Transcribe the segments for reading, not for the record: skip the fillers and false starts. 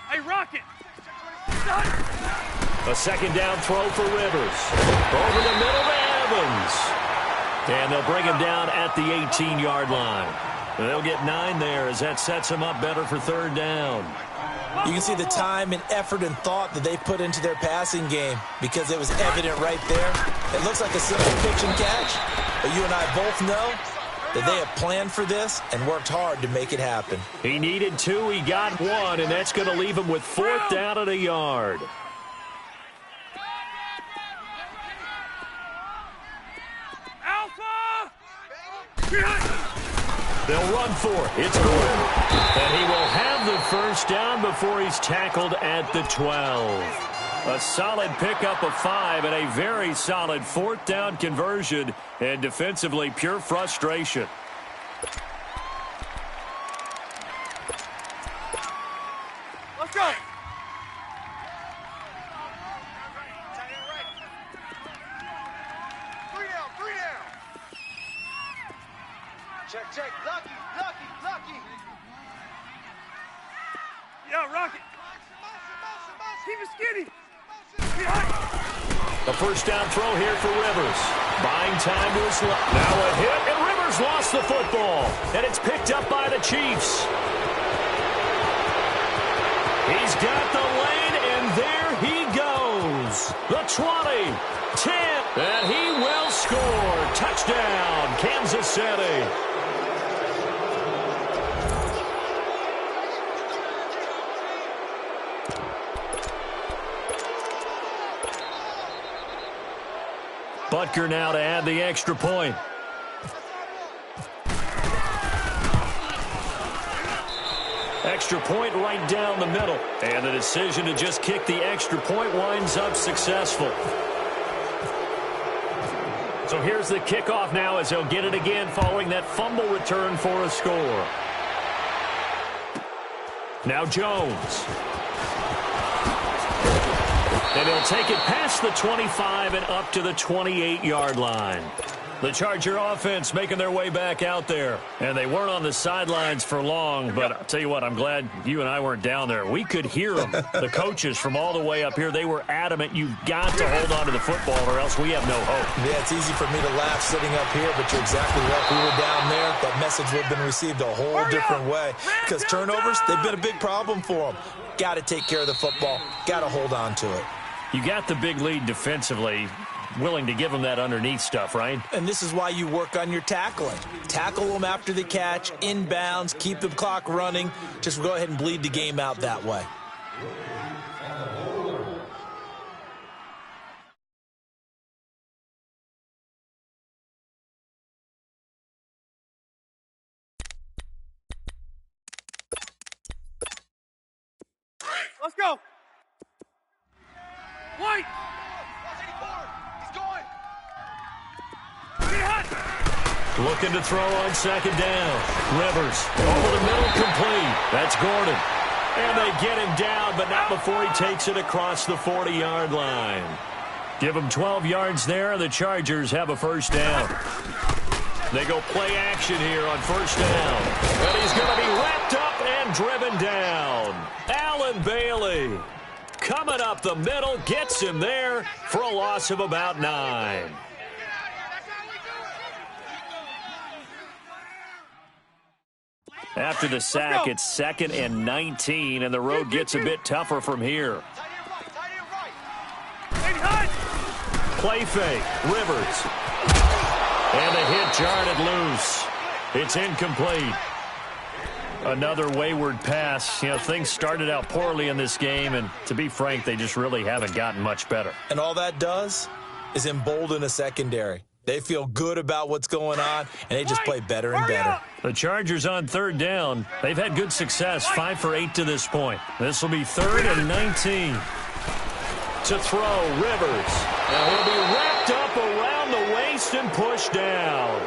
Hey, Rocket! A second down throw for Rivers. Over the middle to Evans. And they'll bring him down at the 18-yard line. They'll get 9 there as that sets them up better for third down. You can see the time and effort and thought that they put into their passing game because it was evident right there. It looks like a simple pitch and catch, but you and I both know that they have planned for this and worked hard to make it happen. He needed 2, he got 1, and that's going to leave him with 4th down at a yard. Alpha! They'll run for it. It's Gordon. And he will have the first down before he's tackled at the 12. A solid pickup of 5 and a very solid 4th down conversion, and defensively pure frustration. Let's go! Three down! Check. Lucky! Yeah, Rocket! Keep it skinny! A first down throw here for Rivers. Buying time to his left. Now a hit, and Rivers lost the football. And it's picked up by the Chiefs. He's got the lane, and there he goes. The 20, 10, and he will score. Touchdown, Kansas City. Butker now to add the extra point. Extra point right down the middle. And the decision to just kick the extra point winds up successful. So here's the kickoff now as they'll get it again following that fumble return for a score. Now Jones. And he'll take it past the 25 and up to the 28-yard line. The Charger offense making their way back out there. And they weren't on the sidelines for long, but I'll tell you what, I'm glad you and I weren't down there. We could hear them. The coaches from all the way up here, they were adamant, you've got to hold on to the football or else we have no hope. Yeah, it's easy for me to laugh sitting up here, but you're exactly right. If we were down there, that message would have been received a whole different way. Because turnovers, they've been a big problem for them. Got to take care of the football. Got to hold on to it. You got the big lead defensively, willing to give them that underneath stuff, right? And this is why you work on your tackling. Tackle them after the catch, inbounds, keep the clock running. Just go ahead and bleed the game out that way. Let's go! White! Looking to throw on second down. Rivers over the middle, complete. That's Gordon. And they get him down, but not before he takes it across the 40-yard line. Give him 12 yards there, and the Chargers have a first down. They go play action here on first down. And he's going to be wrapped up and driven down. Allen Bailey coming up the middle, gets him there for a loss of about 9. After the sack, it's 2nd and 19, and the road gets a bit tougher from here. Play fake, Rivers. And the hit jarred loose. It's incomplete. Another wayward pass. You know, things started out poorly in this game, and to be frank, they just really haven't gotten much better. And all that does is embolden a secondary. They feel good about what's going on, and they just play better and better. The Chargers on third down. They've had good success, 5 for 8 to this point. This will be 3rd and 19. To throw, Rivers. And he'll be wrapped up around the waist and pushed down.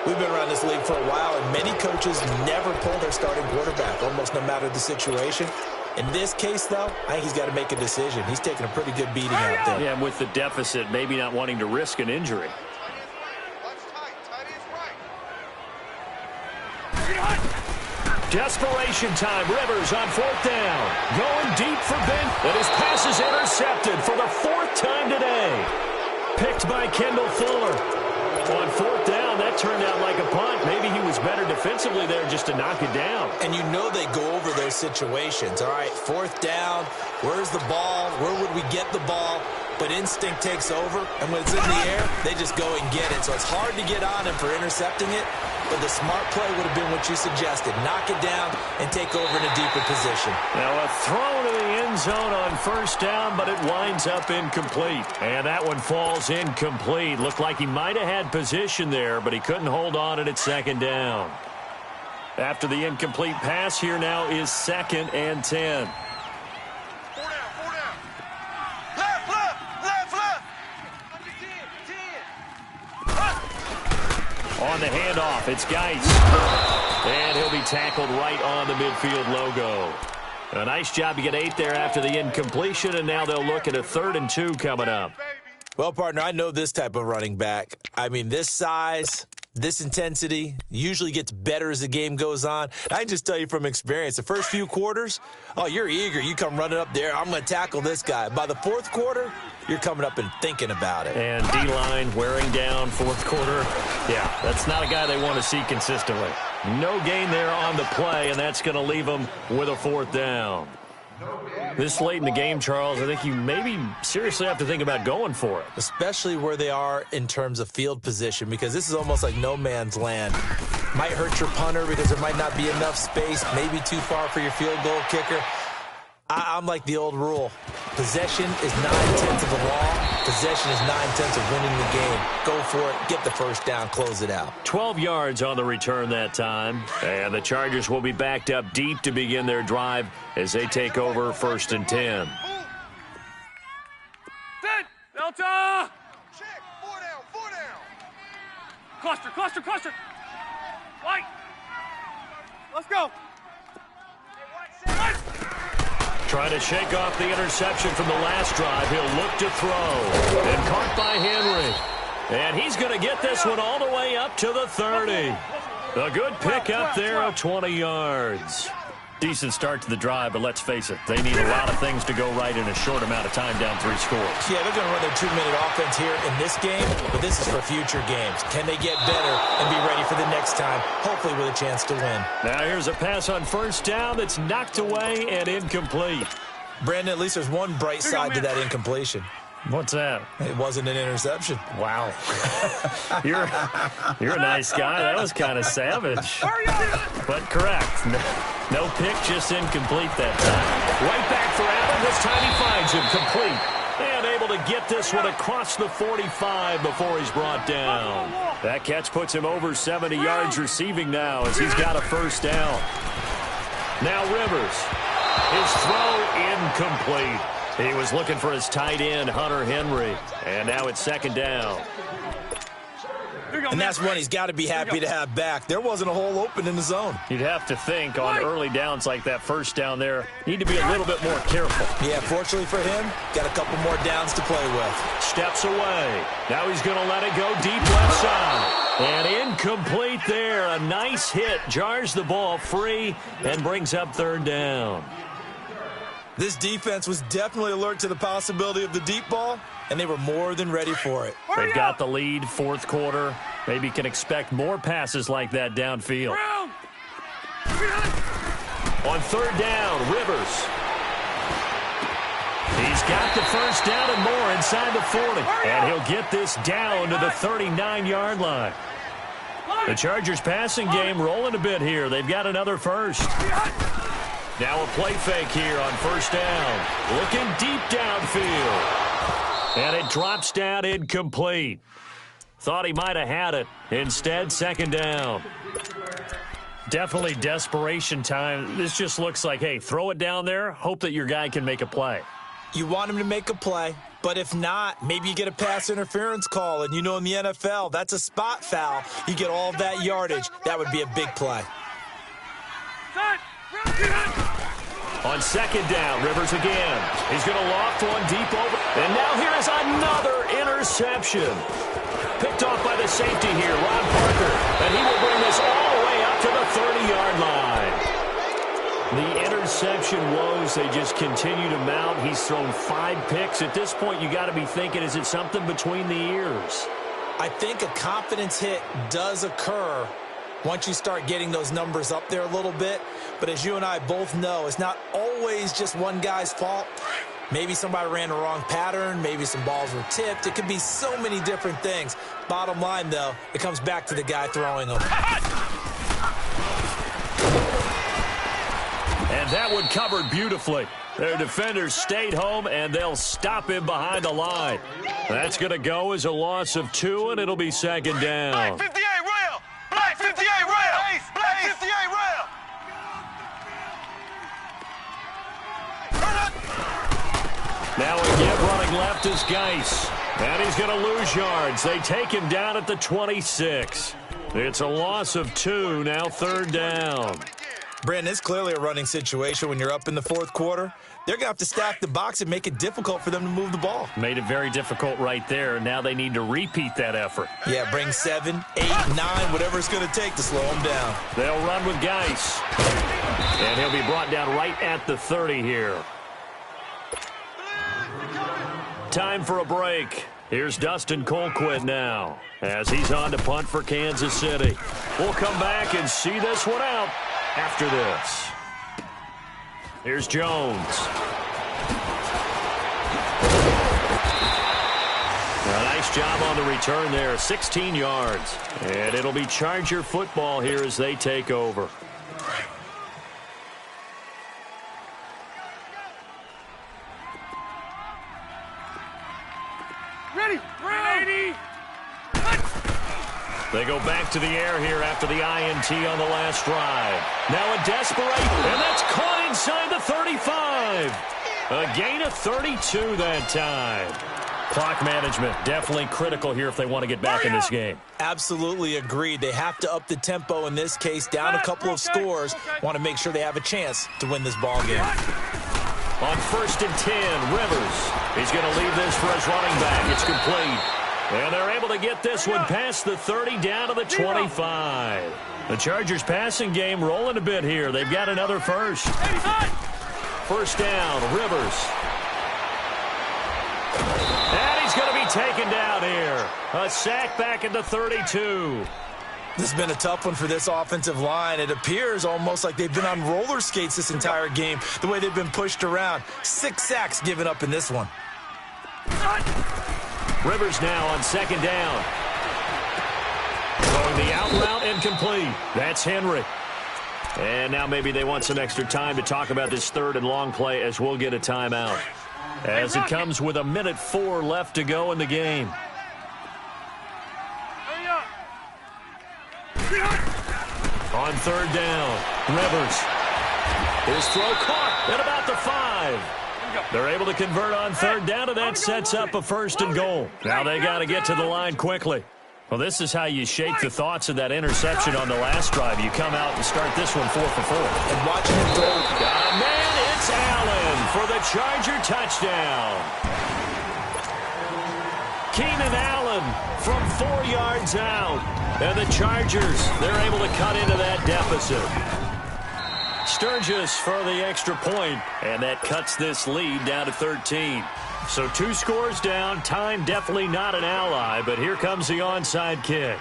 We've been around this league for a while, and many coaches never pull their starting quarterback, almost no matter the situation. In this case, though, I think he's got to make a decision. He's taking a pretty good beating out there. Yeah, and with the deficit, maybe not wanting to risk an injury. Desperation time. Rivers on 4th down. Going deep for Ben. And his pass is intercepted for the 4th time today. Picked by Kendall Fuller. On 4th down, that turned out like a punt. Maybe he was better defensively there just to knock it down. And you know they go over those situations. All right, 4th down. Where's the ball? Where would we get the ball? But instinct takes over, and when it's in the air, they just go and get it. So it's hard to get on him for intercepting it, but the smart play would have been what you suggested. Knock it down and take over in a deeper position. Now a throw to the end zone on 1st down, but it winds up incomplete. And that one falls incomplete. Looked like he might have had position there, but he couldn't hold on it at 2nd down. After the incomplete pass, here now is 2nd and 10. On the handoff, it's Geis. And he'll be tackled right on the midfield logo. A nice job to get 8 there after the incompletion, and now they'll look at a 3rd and 2 coming up. Well, partner, I know this type of running back. I mean, this size, this intensity usually gets better as the game goes on. I can just tell you from experience, the first few quarters, oh, you're eager. You come running up there, I'm going to tackle this guy. By the 4th quarter, you're coming up and thinking about it. And D-line wearing down 4th quarter. Yeah, that's not a guy they want to see consistently. No gain there on the play, and that's going to leave them with a 4th down. This late in the game, Charles, I think you maybe seriously have to think about going for it. Especially where they are in terms of field position, because this is almost like no man's land. Might hurt your punter because there might not be enough space, maybe too far for your field goal kicker. I'm like the old rule. Possession is 9/10 of the law. Possession is 9/10 of winning the game. Go for it. Get the 1st down. Close it out. 12 yards on the return that time. And the Chargers will be backed up deep to begin their drive as they take over 1st and 10. Set! Delta! Check! 4 down, 4 down! Cluster, cluster, cluster! White! Let's go! Trying to shake off the interception from the last drive. He'll look to throw. And caught by Henry. And he's going to get this one all the way up to the 30. A good pick up there of 20 yards. Decent start to the drive, but let's face it, they need a lot of things to go right in a short amount of time down 3 scores. Yeah, they're going to run their 2-minute offense here in this game, but this is for future games. Can they get better and be ready for the next time, hopefully with a chance to win? Now here's a pass on 1st down that's knocked away and incomplete. Brandon, at least there's one bright side to that incompletion. What's that? It wasn't an interception. Wow. You're a nice guy. That was kind of savage. But correct. No pick, just incomplete that time. Right back for Allen. This time he finds him complete. And able to get this one across the 45 before he's brought down. That catch puts him over 70 yards receiving now as he's got a 1st down. Now Rivers. His throw incomplete. He was looking for his tight end, Hunter Henry. And now it's 2nd down. And that's one he's got to be happy to have back. There wasn't a hole open in the zone. You'd have to think on early downs like that 1st down there, need to be a little bit more careful. Yeah, fortunately for him, got a couple more downs to play with. Steps away. Now he's going to let it go deep left side. And incomplete there. A nice hit. Jars the ball free and brings up 3rd down. This defense was definitely alert to the possibility of the deep ball, and they were more than ready for it. They've got the lead, 4th quarter. Maybe can expect more passes like that downfield. On 3rd down, Rivers. He's got the 1st down and more inside the 40. And he'll get this down to the 39-yard line. The Chargers passing game rolling a bit here. They've got another 1st. Now a play fake here on 1st down. Looking deep downfield. And it drops down incomplete. Thought he might have had it. Instead, 2nd down. Definitely desperation time. This just looks like, hey, throw it down there. Hope that your guy can make a play. You want him to make a play, but if not, maybe you get a pass interference call. And you know in the NFL, that's a spot foul. You get all of that yardage. That would be a big play. On 2nd down, Rivers again. He's going to loft one deep over. And now here is another interception. Picked off by the safety here, Ron Parker. And he will bring this all the way up to the 30-yard line. The interception woes, they just continue to mount. He's thrown 5 picks. At this point, you got to be thinking, is it something between the ears? I think a confidence hit does occur once you start getting those numbers up there a little bit. But as you and I both know, it's not always just one guy's fault. Maybe somebody ran the wrong pattern. Maybe some balls were tipped. It could be so many different things. Bottom line, though, it comes back to the guy throwing them. And that one covered beautifully. Their defenders stayed home, and they'll stop him behind the line. That's going to go as a loss of 2, and it'll be second down. Black 58 rail! Black 58 rail! Black 58 rail! Now again, running left is Geis. And he's going to lose yards. They take him down at the 26. It's a loss of 2, now third down. Brandon, it's clearly a running situation when you're up in the fourth quarter. They're going to have to stack the box and make it difficult for them to move the ball. Made it very difficult right there. Now they need to repeat that effort. Yeah, bring 7, 8, 9, whatever it's going to take to slow them down. They'll run with Geis. And he'll be brought down right at the 30 here. Time for a break. Here's Dustin Colquitt now as he's on to punt for Kansas City. We'll come back and see this one out after this. Here's Jones. A nice job on the return there, 16 yards. And it'll be Charger football here as they take over. Ready! Ready! They go back to the air here after the INT on the last drive. Now a desperate, and that's caught inside the 35. A gain of 32 that time. Clock management definitely critical here if they want to get back in this game. Absolutely agreed. They have to up the tempo in this case, down a couple of scores. Want to make sure they have a chance to win this ball game. On 1st and 10, Rivers. He's going to leave this for his running back. It's complete. And they're able to get this one past the 30 down to the 25. The Chargers passing game rolling a bit here. They've got another first. First down, Rivers. And he's going to be taken down here. A sack back at the 32. This has been a tough one for this offensive line. It appears almost like they've been on roller skates this entire game, the way they've been pushed around. 6 sacks given up in this one. Rivers now on 2nd down. Throwing the out route and complete. That's Henry. And now maybe they want some extra time to talk about this 3rd and long play as we'll get a timeout. As it comes with 1:04 left to go in the game. On 3rd down, Rivers. His throw caught at about the 5. They're able to convert on 3rd down, and that sets up a 1st and goal. Now they got to get to the line quickly. Well, this is how you shake the thoughts of that interception on the last drive. You come out and start this one 4 for 4. And watching him throw. Man, it's Allen for the Charger touchdown. Keenan Allen from 4 yards out. And the Chargers, they're able to cut into that deficit. Sturgis for the extra point, and that cuts this lead down to 13. So 2 scores down. Time definitely not an ally, but here comes the onside kick.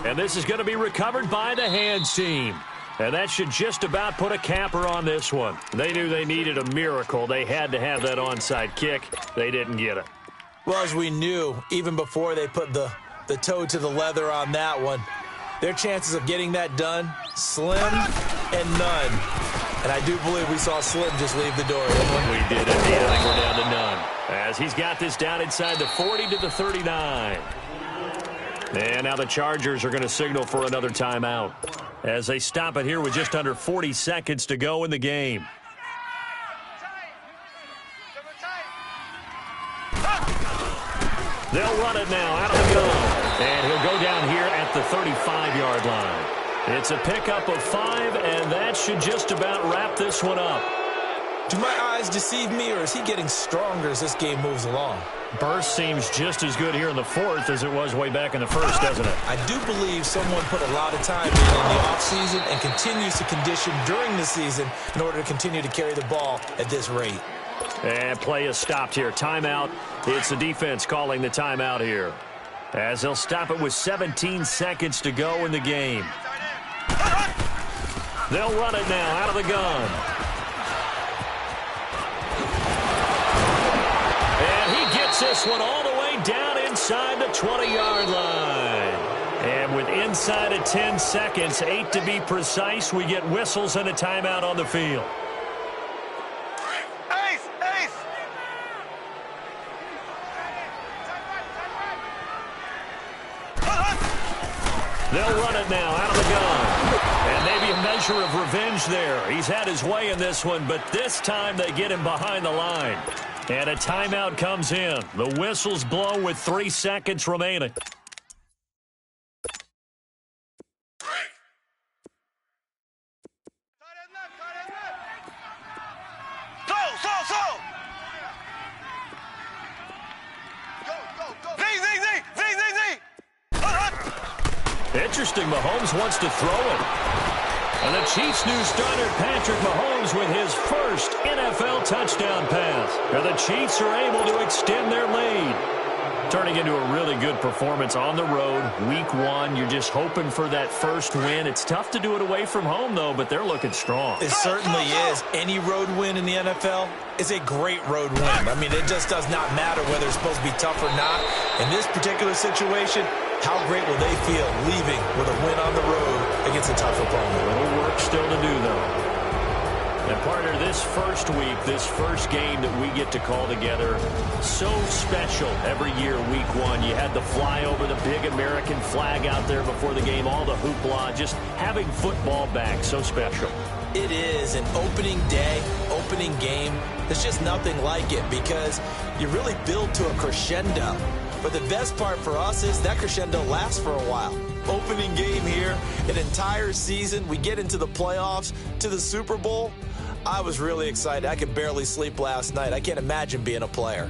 And this is going to be recovered by the hands team. And that should just about put a capper on this one. They knew they needed a miracle. They had to have that onside kick. They didn't get it. Well, as we knew, even before they put the toe to the leather on that one, their chances of getting that done, slim and none. And I do believe we saw Slim just leave the door. We did indeed. I think we're down to none. As he's got this down inside the 40 to the 39. And now the Chargers are going to signal for another timeout as they stop it here with just under 40 seconds to go in the game. They'll run it now out of the gun. And he'll go down here at the 35-yard line. It's a pickup of 5, and that should just about wrap this one up. Do my eyes deceive me, or is he getting stronger as this game moves along? Burst seems just as good here in the fourth as it was way back in the first, doesn't it? I do believe someone put a lot of time in the offseason and continues to condition during the season in order to continue to carry the ball at this rate. And play is stopped here. Timeout. It's the defense calling the timeout here, as they'll stop it with 17 seconds to go in the game. They'll run it now out of the gun. And he gets this one all the way down inside the 20-yard line. And with inside of 10 seconds, 8 to be precise, we get whistles and a timeout on the field. They'll run it now out of the gun. And maybe a measure of revenge there. He's had his way in this one, but this time they get him behind the line. And a timeout comes in. The whistles blow with 3 seconds remaining. Interesting, Mahomes wants to throw it. And the Chiefs' new starter, Patrick Mahomes, with his first NFL touchdown pass. And the Chiefs are able to extend their lead, turning into a really good performance on the road. Week 1, you're just hoping for that first win. It's tough to do it away from home, though, but they're looking strong. It certainly is. Any road win in the NFL is a great road win. I mean, it just does not matter whether it's supposed to be tough or not. In this particular situation, how great will they feel leaving with a win on the road against a tough opponent? A little work still to do, though. And, partner, this first week, this first game that we get to call together, so special every year, week 1. You had the flyover, the big American flag out there before the game, all the hoopla, just having football back, so special. It is an opening day, opening game. There's just nothing like it because you really build to a crescendo. But the best part for us is that crescendo lasts for a while. Opening game here, an entire season. We get into the playoffs, to the Super Bowl. I was really excited. I could barely sleep last night. I can't imagine being a player.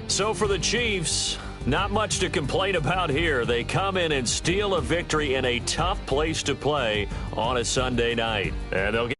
So for the Chiefs, not much to complain about here. They come in and steal a victory in a tough place to play on a Sunday night. And they'll get